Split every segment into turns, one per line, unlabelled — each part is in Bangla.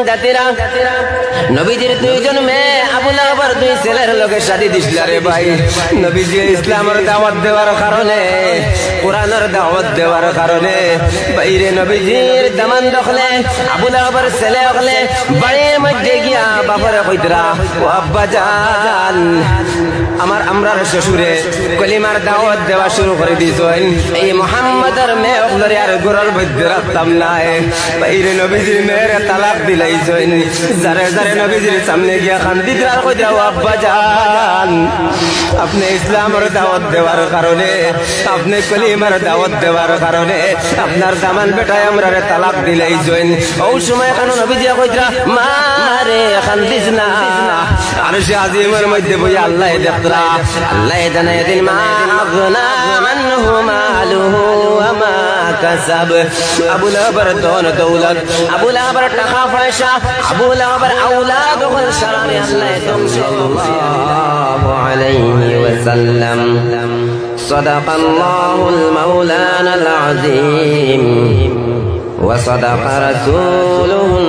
জাতিরা নবীজির দুইজন মেয়ে আবু লাহাবের দুই ছেলের লগে শাদী দিছিল রে ভাই। নবীজি ইসলামের দাওয়াত দেওয়ার কারণে, কোরআনের দাওয়াত দেওয়ার কারণে বাইরে নবীজির দামান দখলে আবু লাহাবের ছেলে হলে বাড়ির মধ্যে গিয়া বাপরে কইতরা, ও আব্বা জান আমরার শ্বশুরে কলিমার দাওয়াত দেওয়া শুরু করে দিয়েছেন, এই মুহাম্মাদের মেয়ে হলরে আর ঘরের মধ্যে রাখতাম না। বাইরে নবীজির মেয়ের তালাক দিলাইছেন। যারে যারে নবীজির সামনে গিয়া কান্দি দিলার কইরা, ও আব্বা জান আপনি ইসলামের দাওয়াত দেওয়ার কারণে, আপনি কলিমার দাওয়াত দেওয়ার কারণে আপনার দামান বেটায় আমরারে তালাক দিলাইছেন। ওই সময় কেন নবীজি কইরা, মা রে কান্দিস না। আর সে আজিমের মধ্যে বই আল্লাহ দেখরা, আল্লাহ জানায় দিন মা আগনা আনহু মালুহু ওয়া মা কাসাব। আবু লাহাবের ধন দৌলত, আবু লাহাবের টাকা পয়সা, আবু লাহাবের আওলাদ ওয়াল শারারে আল্লাহ সাল্লাল্লাহু আলাইহি ওয়াসাল্লাম। সাদাকাল্লাহুল মাওলানাল আযীম ওয়া সাদাকা রাসূলুহুন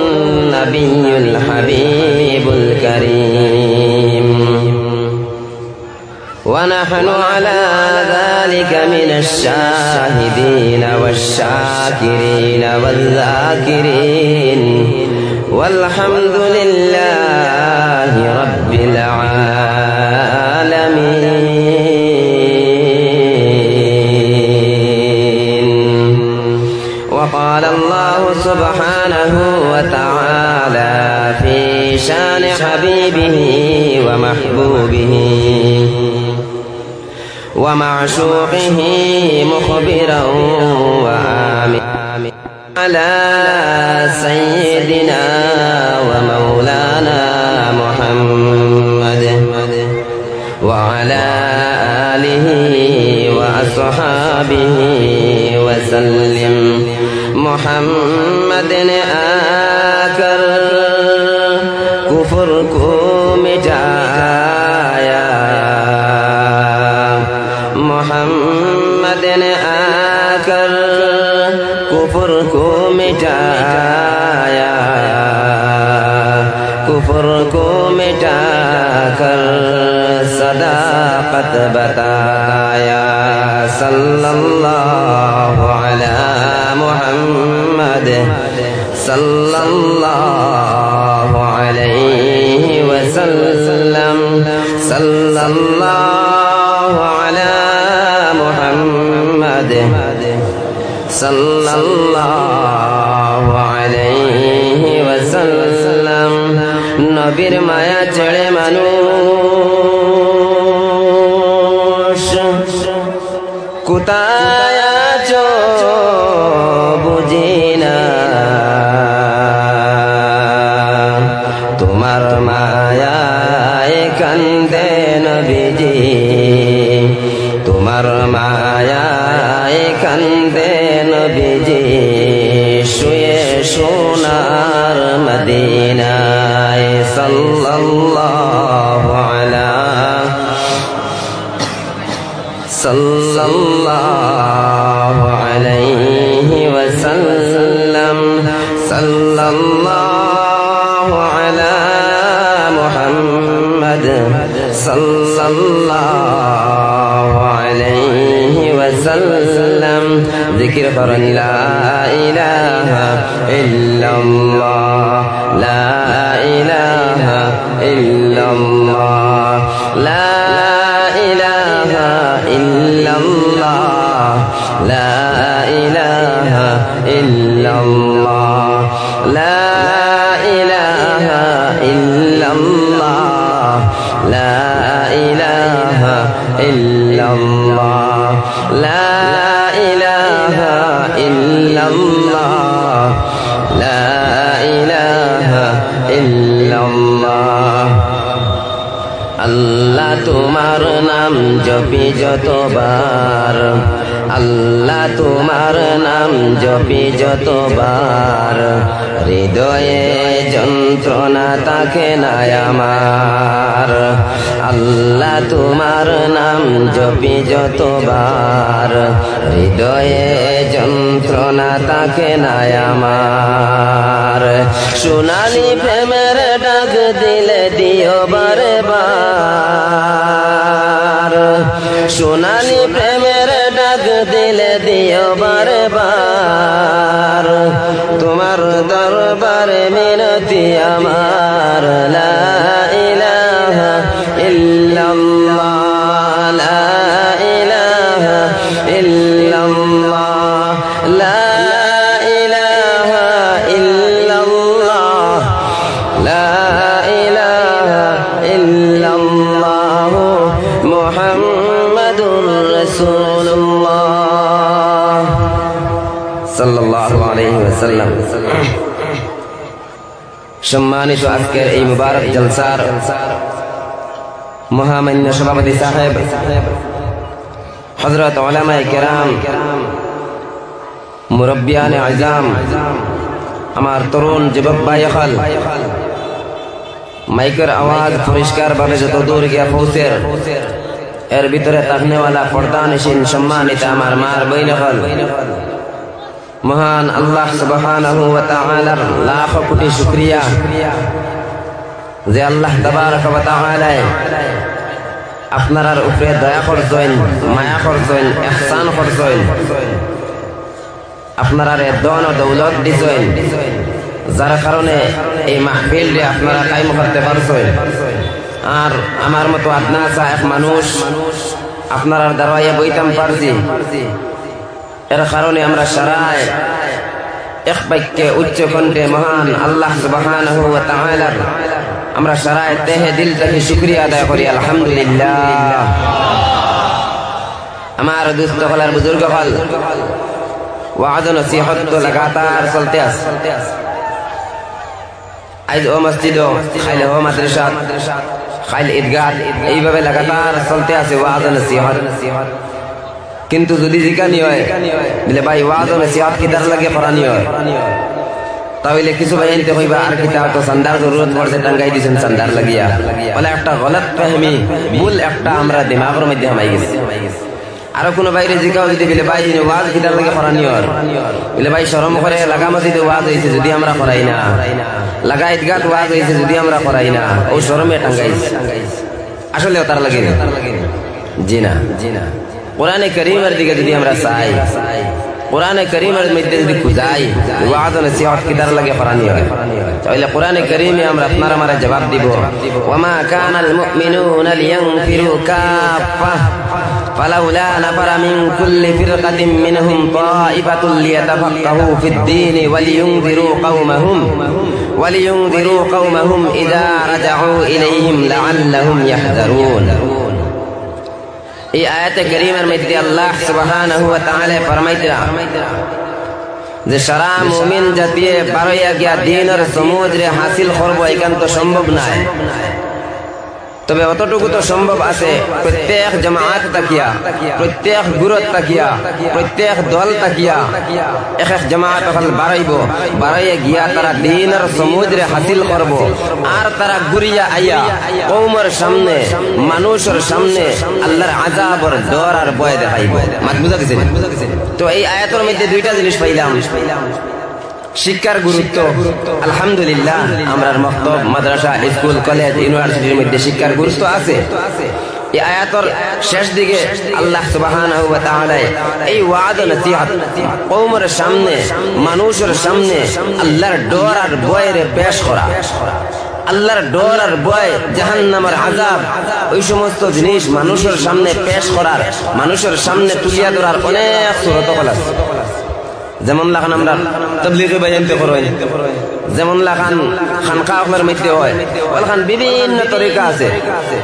নাবিয়্যুল হাবিবুল কারীম। ونحن على ذلك من الشاهدين والشاكرين والذاكرين والحمد لله رب العالمين. وقال الله سبحانه وتعالى في شان حبيبه ومحبوبه ومعشوقه مخبرا وآمنا على سيدنا ومولانا محمد وعلى آله وأصحابه وسلم. محمد نے آکر کفر کو مٹایا، محمد نے آکر کفر کو مٹایا، کفر کو مٹا کر صداقت بتایا. صلی اللہ علی محمد صلی اللہ علیہ وسلم. صلی اللہ علی محمد صلی اللہ علیہ وسلم. নবীর মায়া ছেড়ে মানুষ কোথায় আছো বুঝি না, তোমার মায়ায় কান্দে নবীজি, তোমার মায়ায় কান্দে নবীজি, শুয়ে সোনার মদিনায়. সাল্লাল্লাহু আলা সাল্লাল্লাহু আলাইহি ওয়াসাল্লাম. সাল্লাল্লাহু আলা মুহাম্মদ সাল্লাল্লাহু আলাইহি ওয়াসাল্লাম. জিকির করুন লা ইলাহা ইল্লাল্লাহ, লা ইলাহা ইল্লাল্লাহ, লা ইলাহা ইল্লাল্লাহ, লা ইলাহা ইল্লাল্লাহ, লা ইলাহা ইল্লাল্লাহ, লা ইলাহা ইল্লাল্লাহ, লা ইলাহা ইল্লাল্লাহ, লা ইলাহা ইল্লাল্লাহ. আল্লাহ তোমার নাম জপি যতবার, আল্লাহ তোমার নাম জপি যতবার, হৃদয়ে যন্ত্র যন্ত্রণা থাকে না আমার। আল্লাহ তোমার নাম জপি যতবার, হৃদয়ে যন্ত্রণা থাকে না আমার। সোনালি প্রেমের ডাক দিলে দিও বারে বার, সোনালি প্রেমের ডাক দিলে দিও বারে বার। তোমার দরবারে মিনতি আমার, লা ইলাহা ইল্লাল্লাহ, লা ইলাহা ইল্লাল্লাহ, লা ইলাহা ইল্লাল্লাহ, লা ইলাহা ইল্লাল্লাহ, মুহাম্মাদুর রাসূলুল্লাহ সাল্লাল্লাহু আলাইহি ওয়াসাল্লাম। সম্মানিত আজকের এই মুবারক জলসার মহামান্য সভাপতি সাহেব হযরত উলামায়ে কেরাম, মুরব্বিয়ানে আযম, আমার তরুণ যুবক ভাইসকল, মাইকের আওয়াজ পরিষ্কার ভাবে যত দূর গিয়া পৌঁছে এর ভিতরে তাকনেওয়ালা পর্দানিশীন সম্মানিত আমার মার বইনসকল, মহান আল্লাহ সুবহানাহু ওয়া তাআলার লাখ কোটি শুকরিয়া যে আল্লাহ তাবারক ওয়া তাআলা আপনার উপরে দয়া করছেন, মায়া করছেন, ইহসান করছেন, আপনার দন ও দৌলত দিছেন, যার কারণে এই মাহফিলটি আপনারা কায়েম করতে পারছেন। আর আমার মতো আপনার এক মানুষ আপনার দাঁড়াইয়া বইতাম পারছি, এর কারণে আমরা সারাই এক বাক্যে উচ্চ কণ্ঠে মহান আল্লাহ সুবহানাহু ওয়া তাআলার আমরা সারাই তেহে দিল থেকে শুকরিয়া আদায় করি, আলহামদুলিল্লাহ। আমার দোস্ত হলার বুজুর্গ হল ওয়াজ নসিহত তো লাগাতার চলতে আছে। আজ ও মসজিদ, খাইল ও মাদ্রাসা, খাইল ঈদগাহ, এইভাবে লাগাতার চলতে আছে ওয়াজ নসিহত। কিন্তু যদি জিজ্ঞানি হয় বলে ভাই ওয়াজ নসিহত কিতার লাগে পড়ানি হয়, তাহলে কিছু ভাই এনতে কইবা আর কিতাব তো সান্দার জরুরত পড়ছে, টাঙ্গাই দিছেন সান্দার লাগিয়া, বলে একটা গলত ফাহমি, ভুল একটা আমরা দিমাগের মধ্যে হামাই গেছে। আরো কোনো বাইরে জিজ্ঞাও যদি বলে ভাই ওয়াজ কিতার লাগে পড়ানি হয়, বলে ভাই শরম করে লাগা মসজিদে ওয়াজ হয়েছে যদি আমরা করাই না, লাগা ঈদগাহ ওয়াজ হয়েছে যদি আমরা করাই না, ও শরমে টাঙ্গাইছে। আসলে তার লাগে জি না, জি না। কোরআনে কারীমের দিকে যদি আমরা চাই, কোরআনে কারীমের মধ্যে যদি খুঁজাই ওয়াজ নসিহত কিতার লাগে পড়ানি হয়, তাহলে কোরআনে কারীমে আমরা আপনার আমার জবাব দিব, ওয়ামা কানাল মুমিনুনা লিয়ানফিরু কাফা ফালাউলা নাফারা মিন কুল্লি ফিরকাতিন মিনহুম তাইফাতুন লিয়াতাফাক্কাহু ফিদ-দীন ওয়ালিয়ুনযিরু কওমাহুম ইযা রাজাউ ইলাইহিম লাআল্লাহুম ইয়াহযারুন। এই আয়াতে কারীমের মধ্যে আল্লাহ সুবহানাহু ওয়া তাআলা ফরমাইতরা যে সারা মুমিন জাতিয়ে বারইয়া গিয়া দ্বীনের সমুদ্রে হাসিল করব একান্ত সম্ভব নয়, তবে অতটুকু তো সম্ভব আছে প্রত্যেক জামাত তাকিয়া, প্রত্যেক গুরুত তাকিয়া, প্রত্যেক দল তাকিয়া এক এক জামাত হল বাড়াইয়া গিয়া তারা দ্বীনের সমুদ্রে হাসিল করব। আর তারা ঘুরিয়া আইয়া কওমের সামনে, মানুষের সামনে আল্লাহর আযাবের ডর আর ভয় দেখাইব। মাত বুঝা গেছে? তো এই আয়াতের মধ্যে দুইটা জিনিস পাইলাম, শিক্ষার গুরুত্ব। আলহামদুলিল্লাহ আমরা মক্তব, মাদ্রাসা, স্কুল, কলেজ, ইউনিভার্সিটির মধ্যে শিক্ষার গুরুত্ব আছে। এই আয়াতের শেষ দিকে আল্লাহ সুবহানাহু ওয়া তাআলা এই ওয়াজ নসিহত কওমের সামনে, মানুষের সামনে আল্লাহর ডর আর ভয়ের পেশ করা, আল্লাহর ডর আর ভয়, জাহান্নামের আযাব, ওই সমস্ত জিনিস মানুষের সামনে পেশ করার, মানুষের সামনে তুলিয়া ধরার অনেক সূরত আছে। যেমন লাগান আমরা তাবলীগে বায়ানতে করেন, যেমন লাগান খানকাহর মধ্যে হয়, ওখান বিভিন্ন তরিকা আছে।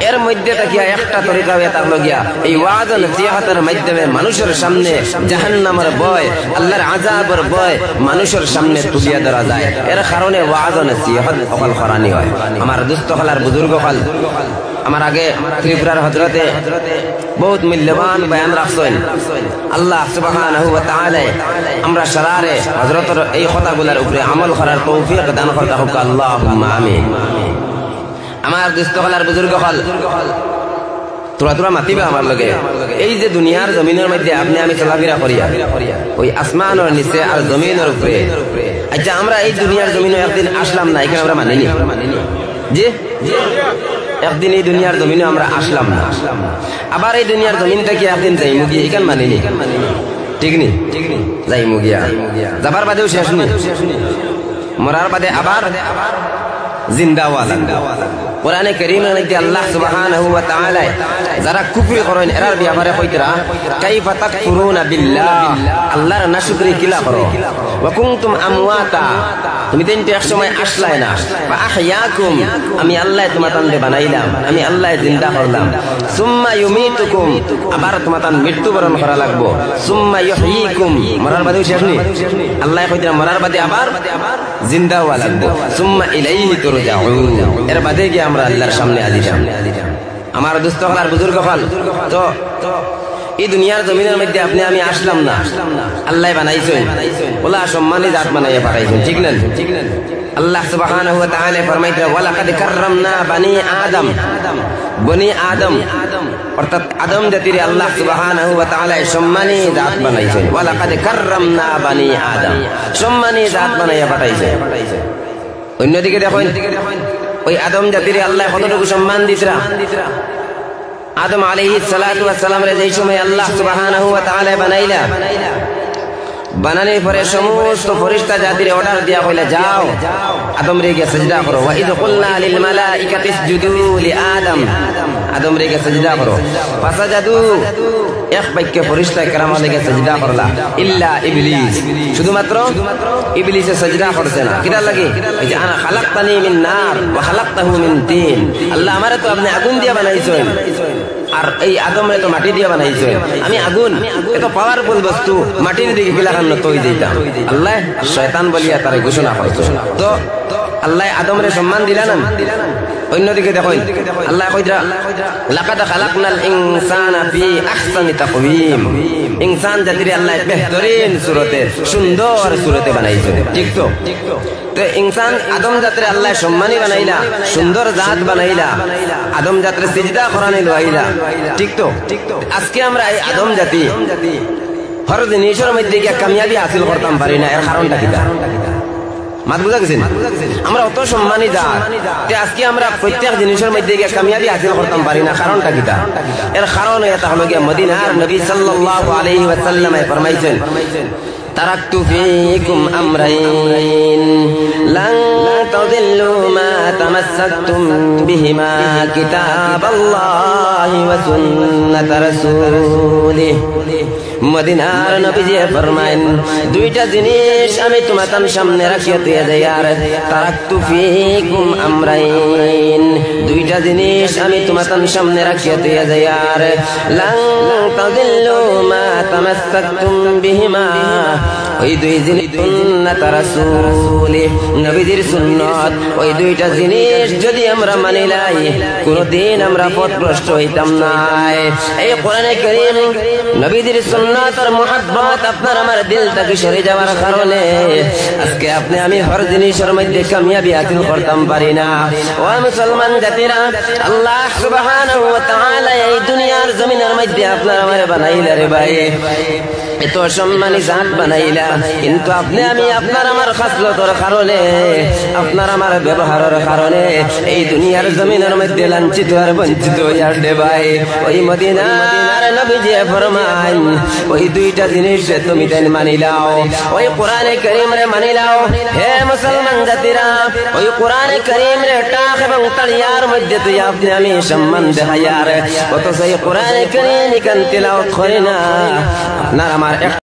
এর মধ্যে তাকিয়া একটা তরিকা এটা লগিয়া এই ওয়াজ নসিহতের মাধ্যমে মানুষের সামনে জাহান্নামের ভয়, আল্লাহর আযাবের ভয় মানুষের সামনে তুলিয়া ধরা যায়। এর কারণে ওয়াজ নসিহত অকল করানি হয়। আমার দুস্থ হলার বুজুর্গ হল আমার আগে ত্রিপুরার হযরতে বহুত মূল্যবান বয়ান রাখছেন। আল্লাহ সুবহানাহু ওয়া তাআলা আমরা সারারে হযরতের এই কথাগুলোর উপরে আমল করার তৌফিক দান করতে হোক, আল্লাহুম্মা আমিন। আমার দোস্তগলার বুজুর্গ হল তোরা মাতিবা আমার লগে, এই যে দুনিয়ার জমিনের মধ্যে আপনি আমি চলাফেরা করিয়া ওই আসমানের নিচে আর জমিনের উপরে, আচ্ছা আমরা এই দুনিয়ার জমিনে একদিন আসলাম না, এখানে আমরা মানিনি যে একদিন এই দুনিয়ার জমিনে আমরা আসলাম না, আবার এই দুনিয়ার জমিনটা কি একদিন যাইমু গিয়ে এখানে মানিনি, ঠিক নি যাইমু গিয়া, যাবার বাদেও শেষ নেই, মরার বাদে আবার জিন্দাওয়ালা। কোরআনে কারীমের মধ্যে আল্লাহ সুবহানাহু ওয়া তাআলা যারা কুফরি করেন এরার ব্যাপারে কইতরা কাইফা তাকফুরুনা বিল্লাহ, আল্লাহর নাশুকরি কিলা করো, ওয়া কুনতুম আমওয়াতা, তুমি তো এক সময় আসলাই না, বা আহইয়াকুম, আমি আল্লাহ তোমাকে বানাইলাম, আমি আল্লাহ জিন্দা করলাম, সুম্মা ইউমিতুকুম, আবার তোমাকে মৃত্যুবরণ করা লাগবো, সুম্মা ইউহয়িকুম, মরার বাদেও শেষ নেই, আল্লাহ কইতরা মরার বাদে আবার জিন্দা হওয়া লাগবো, সুম্মা ইলাইহি তুরজাউন, এর বাদে গিয়ে আমরা আল্লাহর সামনে আজিলাম। আমার দোস্ত হল আর বুজুর্গ হল, তো এই দুনিয়ার জমিনের মধ্যে আপনি আমি আসলাম না, আল্লাহ বানাইছেন, ওলা সম্মানী জাত বানাইয়া পাঠাইছেন, ঠিক না? আল্লাহ সুবহানাহু ওয়া তাআলা ফরমাইতে ওয়ালাকাদ কাররামনা বানি আদম, বনি আদম অর্থাৎ আদম জাতির আল্লাহ সুবহানাহু ওয়া তাআলা সম্মানী জাত বানাইছেন, ওয়ালাকাদ কাররামনা বানি আদম, সম্মানী জাত বানাইয়া পাঠাইছেন। অন্যদিকে দেখেন ওই আদম জাতির আল্লাহ কতটুকু সম্মান দিতরা, আদম আলাইহিস সালাতু ওয়াস সালাম রে যেই সময় আল্লাহ সুবহানাহু ওয়া তাআলা বানাইলা, বানানোর পরে সমস্ত ফেরেশতা জাতির অর্ডার দিয়া কইলা যাও আদম রে গিয়ে সিজদা করো, ওয়া ইয কুলনা লিল মালাইকাতি ইসজুদু লি আদম, আদম রে গিয়ে সিজদা করো, ফাসাজাদু, এক বাক্য ফেরেশতা کرام রে গিয়ে সিজদা করলা, ইল্লা ইবলিস, শুধুমাত্র ইবলিসে সিজদা করছে না, কিটা লাগে এই যে আনা খালাকতানি মিন নার ওয়া খালাকতাহু মিন তিন, আল্লাহ আমারে তো আপনি আগুন দিয়া বানাইছেন আর এই আদমরে তো মাটি দিয়ে বানাইছেন, আমি আগুন এত পাওয়ারফুল বস্তু মাটির দিকে গিলাখান তৈ দিতাম, আল্লাহ শয়তান বলিয়া তারে ঘোষণা করতো, তো আল্লাহ আদমরে সম্মান দিলা না। অন্যদিকে দেখো আল্লাহ কইরা লাকাদ খালাকনাল ইনসানা ফি আহসানি তাকওয়িম, ইনসান জাতিরে আল্লাহ বেহতরিন সুরতে সুন্দর সুরতে বানাইছে, ঠিক তো? তো ইনসান আদম জাতিরে আল্লাহ সম্মানী বানাইলা, সুন্দর জাত বানাইলা, আদম জাতিরে সিজদা করানি লইলা, ঠিক তো? আজকে আমরা এই আদম জাতি হর জিনিসের মধ্যে গিয়ে কামিয়াবি হাসিল করতাম পারি না, এর কারণটা কিটা? মাত বুঝা গেছেন? আমরা অত সম্মানী জাত, আজকে আমরা প্রত্যেক জিনিসের মধ্যে গিয়ে কামিয়াবি হাসিল করতাম পারি না, কারণটা কিটা? এর কারণ এটা হলো গিয়ে মদিনার নবী সাল্লাল্লাহু আলাইহি ওয়াসাল্লাম ফরমাইছেন তারাকতু ফীকুম আমরাইন লান তাযিল্লু মা তামাসসাকতুম বিহিমা কিতাবাল্লাহি ওয়া সুন্নাত রাসূলিহি, মদিনার নবীজি ফরমায়েন দুইটা জিনিস আমি তোমাদের সামনে রাখিয়া দিয়ে যাই, আর তারাকতু ফীকুম আমরাইন, দুইটা জিনিস আমি তোমাদের সামনে রাখিয়া দিয়ে যাই, আর লান তাযিল্লু মা তামাসসাকতুম বিহিমা, ওই দুই জিনিস সুন্নাত রাসূলিহি, নবীজির সুন্নাত, ওই দুইটা জিনিস যদি আমরা মানি লাই কোনদিন আমরা পথভ্রষ্ট হইতাম না। এই কোরআনে কারীম নবীজির সুন্নাত আর মুহাব্বত আপনার আমার দিল থেকে সরে যাওয়ার কারণে আজকে আপনি আমি হর জিনিসের মধ্যে কামিয়াবি হাসিল করতাম পারি না। ও মুসলমান জাতিরা, আল্লাহ সুবহানাহু ওয়া তাআলা এই দুনিয়ার জমিনের মধ্যে আপনার আমার বানাইলা রে ভাই, এত সম্মানী জাত বানাইলা, কিন্তু আপনি আমি আপনার আমার খাসলতের কারণে আপনার আমার ব্যবহারের কারণে এই দুনিয়ার জমিনের মধ্যে লাঞ্ছিত আর বঞ্চিত হইয়ার দে ভাই। ওই মদিনার নবীজি ফরমান ওই দুইটা জিনিস তুমি দেন মানিলাও, ওই কোরআনে কারীম রে মানিলাও। হে মুসলমান জাতিরা, ওই কোরআনে কারীম রে টাক এবং তালিয়ার মধ্যে তুই আপনি আমি সম্মান দেখাইয়ার, অথচ এই কোরআনে কারীম কান তিলাওয়াত করে না আপনার আমার